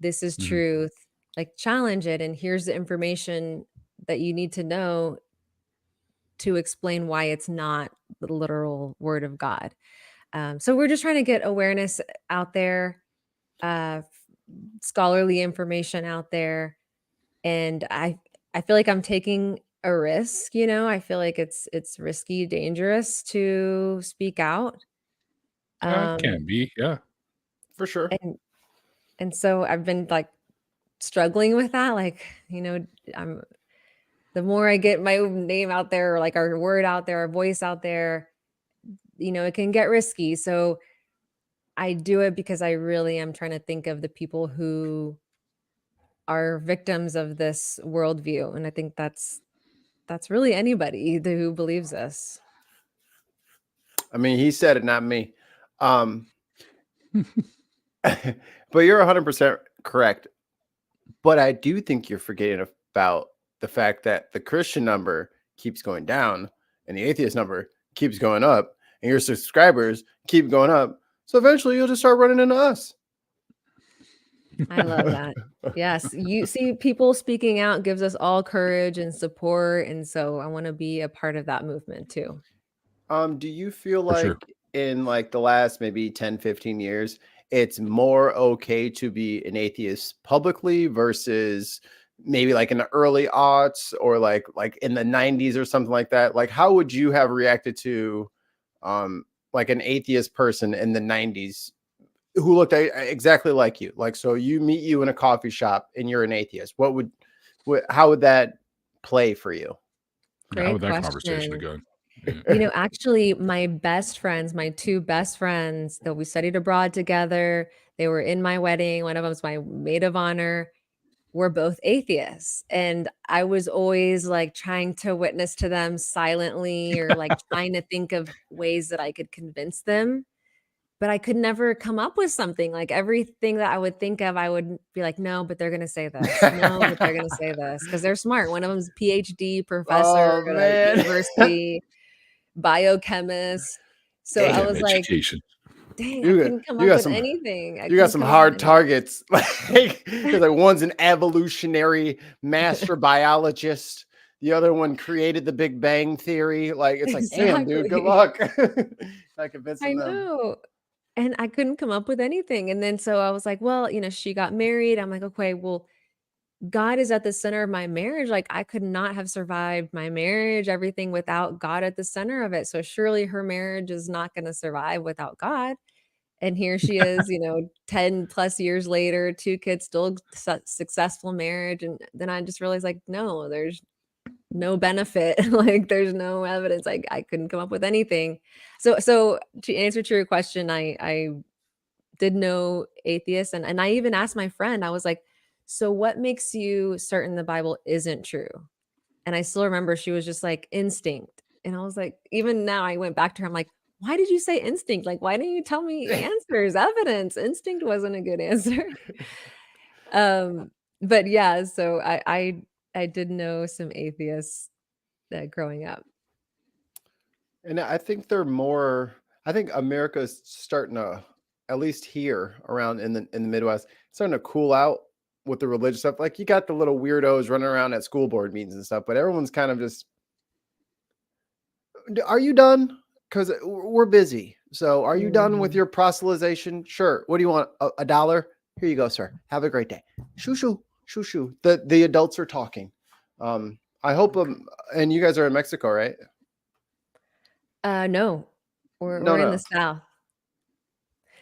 This is truth. Like challenge it. And here's the information that you need to know to explain why it's not the literal word of God. So we're just trying to get awareness out there, scholarly information out there. And I feel like I'm taking a risk, I feel like it's risky, dangerous to speak out. It can be, yeah, for sure. And so I've been like struggling with that. Like, the more I get my name out there, or like our word out there, our voice out there, it can get risky. So I do it because I really am trying to think of the people who are victims of this worldview. And I think that's really anybody who believes this. I mean, he said it, not me. But you're 100% correct. But I do think you're forgetting about the fact that the Christian number keeps going down and the atheist number keeps going up, and your subscribers keep going up. So eventually you'll just start running into us. I love that. Yes. You see, people speaking out gives us all courage and support. And so I want to be a part of that movement too. Do you feel For like sure. in like the last maybe 10, 15 years, it's more okay to be an atheist publicly versus maybe like in the early aughts or like in the 90s or something like that? Like, how would you have reacted to like an atheist person in the 90s who looked exactly like you? Like, so you meet you in a coffee shop and you're an atheist. How would that play for you? How would Great that conversation have question. gone? Yeah. Actually, my two best friends that we studied abroad together, they were in my wedding. One of them was my maid of honor. We're both atheists. And I was always like trying to witness to them silently, or like trying to think of ways that I could convince them. But I could never come up with something. Like everything that I would think of, I would be like, no, but they're going to say this. No, but they're going to say this, because they're smart. One of them's a PhD professor at a university, biochemist. So I was education. like, dang, I couldn't come up with anything. You got some hard targets. Like one's an evolutionary master biologist. The other one created the Big Bang Theory. Like, it's like, damn, dude, good luck. I convincing them. I know. And I couldn't come up with anything. And then so I was like, well, she got married. I'm like, okay, well, God is at the center of my marriage. Like I could not have survived my marriage, everything without God at the center of it. So surely her marriage is not going to survive without God. And here she is, 10 plus years later, 2 kids, still successful marriage. And then I just realized like, no, there's no benefit. Like there's no evidence. I couldn't come up with anything. So to answer to your question, I did know atheists. And I even asked my friend, I was like, so what makes you certain the Bible isn't true? And I still remember she was just like, instinct. And I was like, even now I went back to her, I'm like, why did you say instinct? Like, why didn't you tell me answers, evidence? Instinct wasn't a good answer. But yeah, so I did know some atheists growing up. And I think I think America's starting to, at least here around in the Midwest, starting to cool out with the religious stuff. Like, you got the little weirdos running around at school board meetings and stuff, but everyone's kind of just, are you done? Because we're busy. So are you done with your proselytization? Sure. What do you want? $1? Here you go, sir. Have a great day. Shoo, shoo, shoo, shoo. The adults are talking. I hope, and you guys are in Mexico, right? No, we're in the South.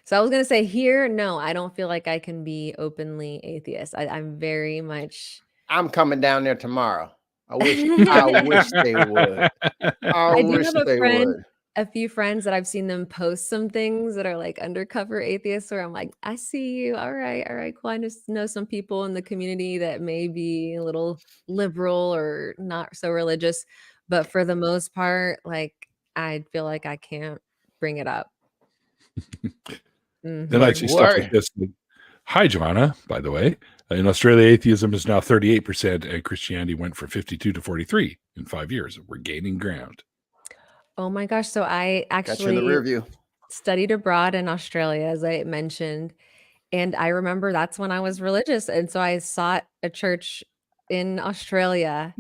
So I was going to say here, no, I don't feel like I can be openly atheist. I'm very much. I'm coming down there tomorrow. I wish they would. I do wish have they would. A few friends that I've seen them post some things that are like undercover atheists, where I'm like, I see you. All right, cool. I just know some people in the community that may be a little liberal or not so religious, but for the most part, like, I feel like I can't bring it up. Then I see stuff like this. Hi, Giovanna, by the way. In Australia, atheism is now 38%, and Christianity went from 52 to 43 in 5 years. We're gaining ground. Oh my gosh. So I actually got you in the rear view. Studied abroad in Australia, as I mentioned. And I remember that's when I was religious. And so I sought a church in Australia,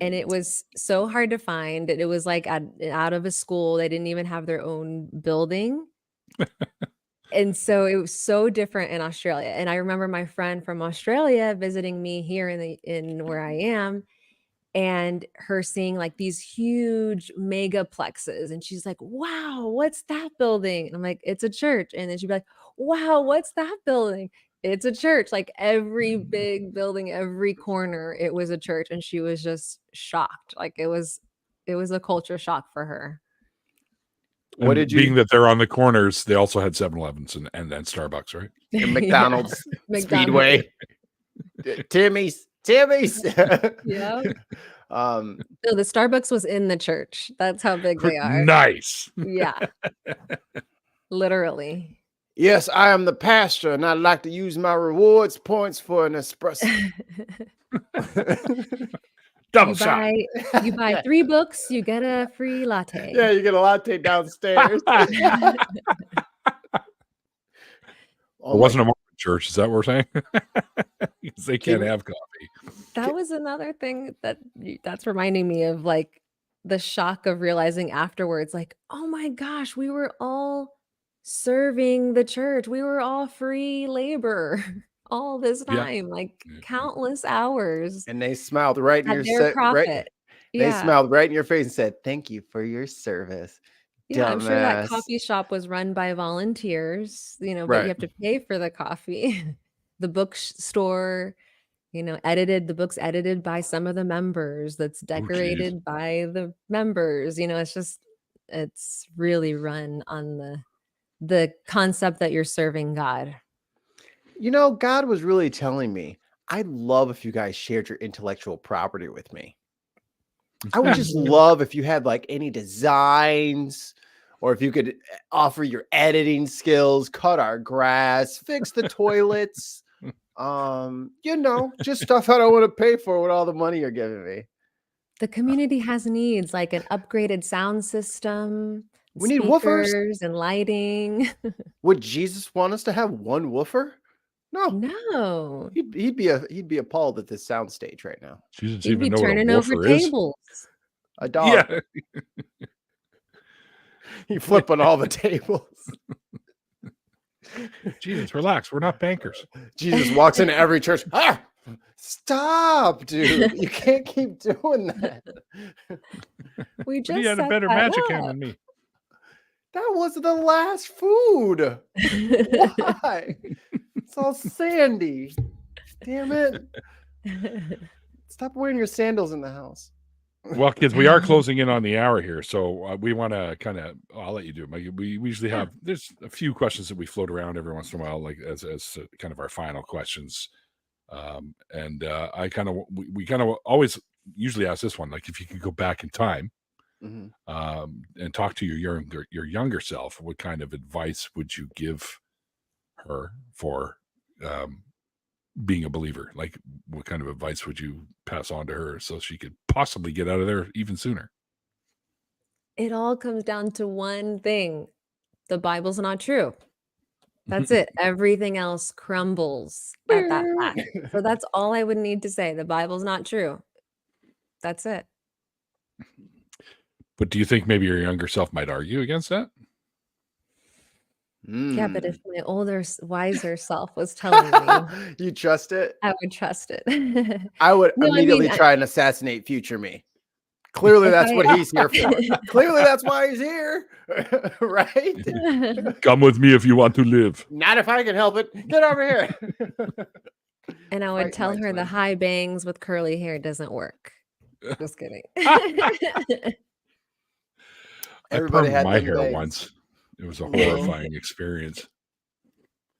and it was so hard to find. It was like out of a school. They didn't even have their own building. And so it was so different in Australia. And I remember my friend from Australia visiting me here in where I am, and her seeing like these huge megaplexes. And she's like, wow, what's that building? And I'm like, it's a church. And then she'd be like, wow, what's that building? It's a church. Like, every big building, every corner, it was a church. And she was just shocked. Like, it was a culture shock for her. What did you, being that they're on the corners, they also had 7-Elevens and Starbucks, right? And McDonald's, Speedway, Timmy's. Yeah. So the Starbucks was in the church. That's how big they are. Nice. Yeah. Literally. Yes, I am the pastor, and I'd like to use my rewards points for an espresso. Double shot. You buy 3 books, you get a free latte. Yeah, you get a latte downstairs. It wasn't a Mormon church. Is that what we're saying? Because they can't have coffee. That was another thing that's reminding me of, like, the shock of realizing afterwards, like, oh my gosh, we were all serving the church. We were all free labor all this time, like countless hours. And they smiled right in your profit. They smiled right in your face and said, "Thank you for your service." Yeah, I'm sure that coffee shop was run by volunteers, but you have to pay for the coffee. The bookstore, the books edited by some of the members, that's decorated by the members. It's really run on the concept that you're serving God. God was really telling me, I'd love if you guys shared your intellectual property with me. I would just love if you had like any designs, or if you could offer your editing skills, cut our grass, fix the toilets, just stuff I don't want to pay for with all the money you're giving me. The community has needs, like an upgraded sound system. We need woofers and lighting. Would Jesus want us to have one woofer? No. He'd be appalled at this soundstage right now. He'd be turning over tables. A dog. Yeah. He'd flip on all the tables. Jesus, relax. We're not bankers. Jesus walks into every church. Stop, dude. You can't keep doing that. We just had a better magic hand than me. That was the last food. Why? It's all sandy. Damn it. Stop wearing your sandals in the house. Well, kids, we are closing in on the hour here, so we want to kind of. I'll let you do it. We usually have. There's a few questions that we float around every once in a while, like as kind of our final questions. I kind of we kind of always usually ask this one, like if you could go back in time, and talk to your younger self, what kind of advice would you give her for being a believer? Like, what kind of advice would you pass on to her so she could possibly get out of there even sooner? It all comes down to one thing. The Bible's not true. That's it. Everything else crumbles at that fact. So that's all I would need to say. The Bible's not true. That's it. But do you think maybe your younger self might argue against that? Yeah, but if my older, wiser self was telling me, You trust it? I would trust it. I would No, I immediately mean, try and assassinate future me. Clearly, If that's I- what he's here for. Clearly, that's why he's here, right? Come with me if you want to live. Not if I can help it. Get over here. And I Fight would tell my her the twin. high bangs with curly hair doesn't work. Just kidding. I Everybody permed had my them hair bangs. once. It was a horrifying experience.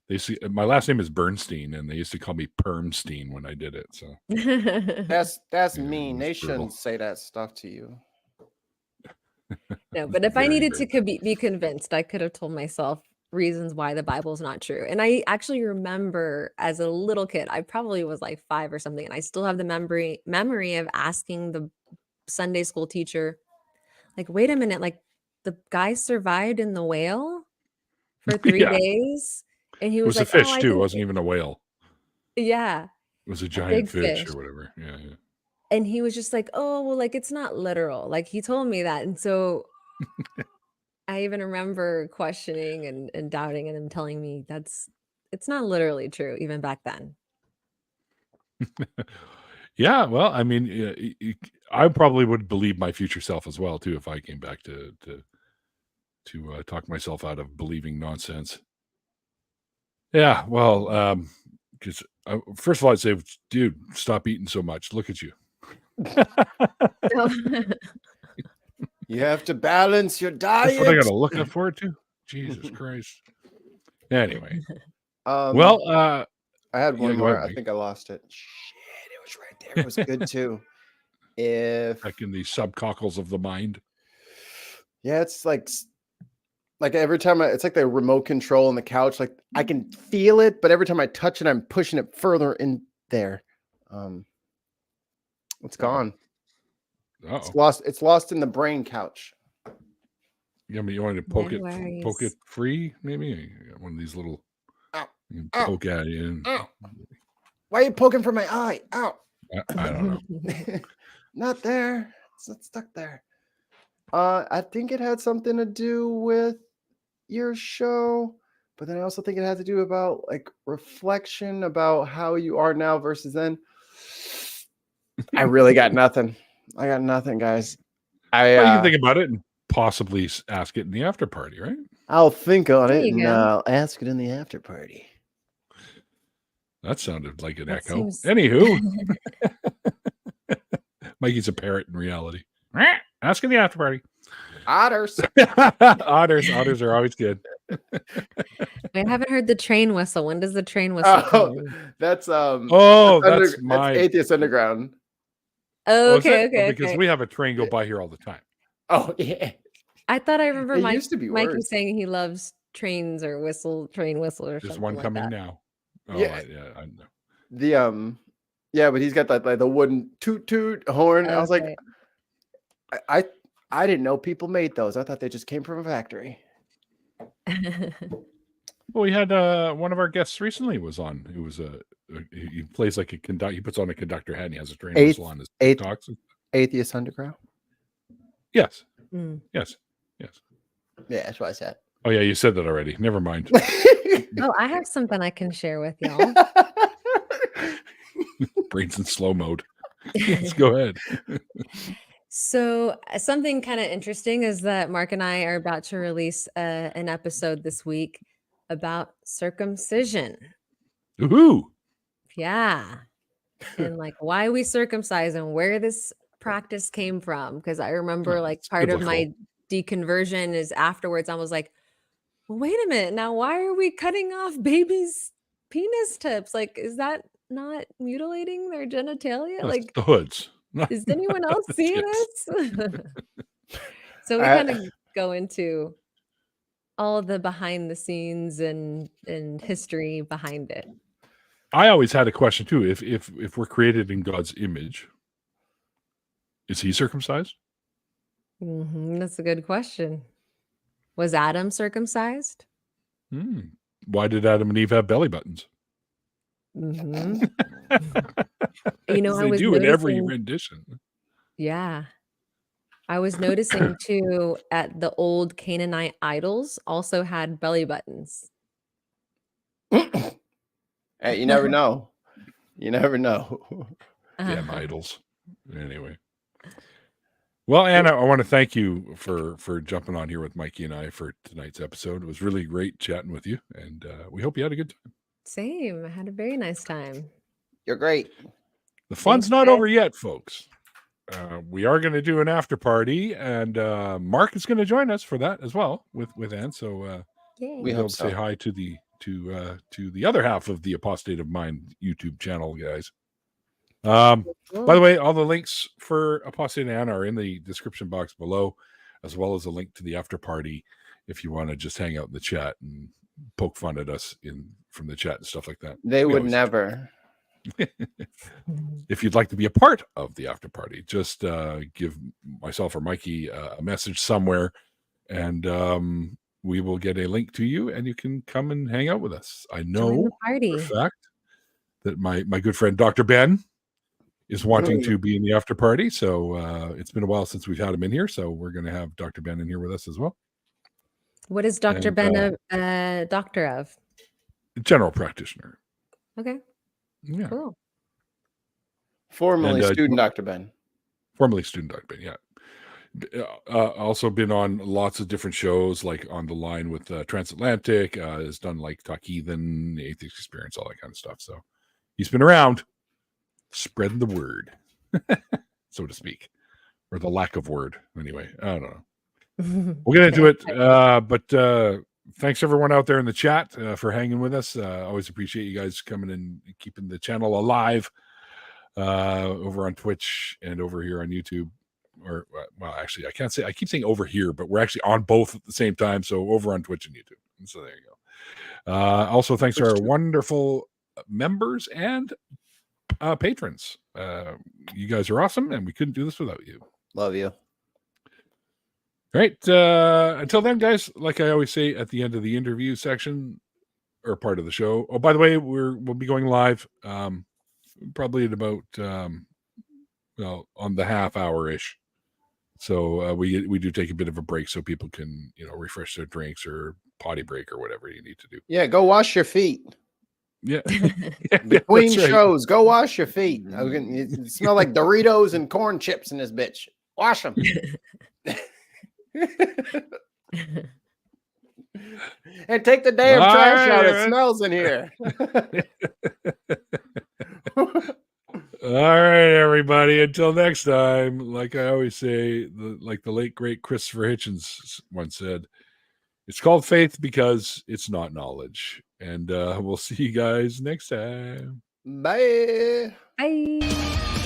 They see my last name is Bernstein, and they used to call me Permstein when I did it. So That's Yeah, mean. it They was brutal. shouldn't say that stuff to you. No, but if I Very, needed very to be convinced, I could have told myself reasons why the Bible's not true. And I actually remember as a little kid, I probably was like 5 or something, and I still have the memory of asking the Sunday school teacher, like, wait a minute, like the guy survived in the whale for 3 Yeah. days. And he It was was a like, fish oh, I too. It think wasn't even a whale. yeah, It was a a giant big fish fish. or whatever. Yeah, yeah. And he was just like, oh, well, like it's not literal. Like he told me that. And so I even remember questioning and doubting and him telling me it's not literally true, even back then. Yeah, well, I mean, I probably would believe my future self as well too if I came back to talk myself out of believing nonsense. Yeah, well, because first of all, I'd say, dude, stop eating so much. Look at you. So- You have to balance your That's what I diet. got to look up forward to. Jesus Christ. Anyway, Um, well, I had yeah, one go more. ahead, I Mike. think I lost it. Shit, it was right there. It was good too. If Back in the subcockles of the mind. yeah, it's like every time it's like the remote control on the couch. Like I can feel it, but every time I touch it, I'm pushing it further in there. It's gone. It's Uh-oh. lost. It's lost in the brain couch. You want to poke No it worries. free, maybe? One of these little Ow. you can Ow. poke at you. Ow. Why are you poking for my eye? Ow. I don't know. Not there. It's not stuck there. I think it had something to do with your show, but then I also think it had to do about like reflection about how you are now versus then. I really got nothing. I got nothing, guys. Well, you can think about it and possibly ask it in the after party, right? I'll think on There it you and go. I'll ask it in the after party. That sounded like an That echo. seems- Anywho, Mikey's a parrot in reality. Ask in the after party. Otters. Otters are always good. I haven't heard the train whistle. When does the train whistle come in? That's Oh, that's my Atheist Underground. Oh, Oh, is okay, it? okay, Because okay. we have a train go by here all the time. Oh yeah. I thought I remember It used to be Mikey worse. saying he loves trains or train whistle or There's something one like coming that. now. Oh, Yeah. I know. The yeah, but he's got that like the wooden toot toot horn. I was like, Okay. I didn't know people made those. I thought they just came from a factory. Well, we had one of our guests recently was on. It was he plays like a conductor. He puts on a conductor hat and he has a train whistle on his talks. Atheist Underground. Yes, Mm. yes. Yeah, that's what I said. Oh yeah, you said that already. Never mind. Oh, I have something I can share with y'all. Brains in slow mode. Yes, go ahead. So something kind of interesting is that Mark and I are about to release an episode this week about circumcision. Woohoo! Yeah. And like why we circumcise and where this practice came from, because I remember Oh, like it's part of biblical. my deconversion is afterwards I was like, well, wait a minute, now why are we cutting off babies' penis tips? Like, is that not mutilating their genitalia? That's Like, the hoods. is anyone else The seeing tits. this? So we I- kind of go into all the behind the scenes and history behind it. I always had a question too. If we're created in God's image, is he circumcised? That's a good question. Was Adam circumcised? Why did Adam and Eve have belly buttons? You know, I They was do in every noticing, rendition. yeah, I was noticing too at the old Canaanite idols also had belly buttons. Hey, you never know. You never know. Damn idols. Anyway. Well, Anna, I want to thank you for jumping on here with Mikey and I for tonight's episode. It was really great chatting with you, and we hope you had a good time. Same. I had a very nice time. You're great. The fun's Thanks, not guys. over yet, folks. We are going to do an after party, and Mark is going to join us for that as well with Ann. So Yay. We we'll hope so. say hi to the other half of the Apostate of Mind YouTube channel, guys. By the way, all the links for Apostate and Ann are in the description box below, as well as a link to the after party if you want to just hang out in the chat and poke fun at us from the chat and stuff like that. They We would always never. If you'd like to be a part of the after party, just give myself or Mikey a message somewhere, and we will get a link to you, and you can come and hang out with us. I Join know the party. for a fact that my good friend Dr. Ben is wanting to be in the after party, so it's been a while since we've had him in here, so we're going to have Dr. Ben in here with us as well. What is Dr. And, Ben a doctor of? General practitioner. Okay, Yeah. cool. Formerly And, student Dr. Ben. Formerly student Dr. Ben, yeah. Also been on lots of different shows, like On the Line with Transatlantic, has done like Talk Heathen, Atheist Experience, all that kind of stuff. So he's been around spreading the word, so to speak, or the lack of word. Anyway, I don't know. We'll get into it. But thanks everyone out there in the chat for hanging with us. Always appreciate you guys coming and keeping the channel alive over on Twitch and over here on YouTube. Or well, actually, I can't say. I keep saying over here, but we're actually on both at the same time. So over on Twitch and YouTube. So there you go. Also, thanks to our wonderful members and patrons. You guys are awesome, and we couldn't do this without you. Love you. All right. Until then, guys, like I always say at the end of the interview section or part of the show. Oh, by the way, we'll be going live probably at about on the half hour-ish. So we do take a bit of a break so people can, refresh their drinks or potty break or whatever you need to do. Yeah, go wash your feet. Yeah. Between That's right. shows, go wash your feet. You smell like Doritos and corn chips in this bitch. Wash them. And take the damn trash out. It smells in here. All right, everybody. Until next time, like I always say, like the late great Christopher Hitchens once said, it's called faith because it's not knowledge. And we'll see you guys next time. Bye. Bye.